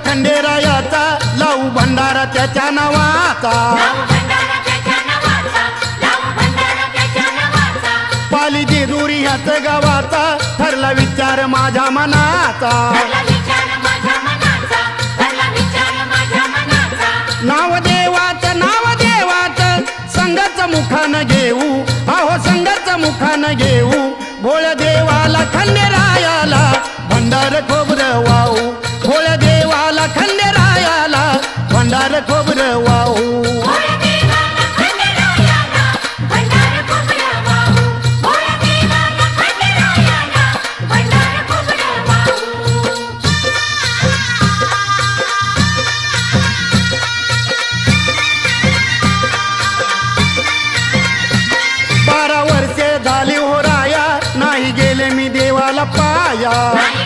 खंडेरायाचा लावू भंडारा त्याच्या नावाचा पाली जेजुरी ह्याच गावाचा ठरला विचार माझ्या मनाचा नाव देवाचं संघाच मुखानं घेऊ अहो संघाच मुखानं घेऊ भोळ्या देवाला खंडेरायाला भंडार खोबरं वाहू भोळ्या देवाला खंडेरायाला भंडार खोबरं वाहू पाया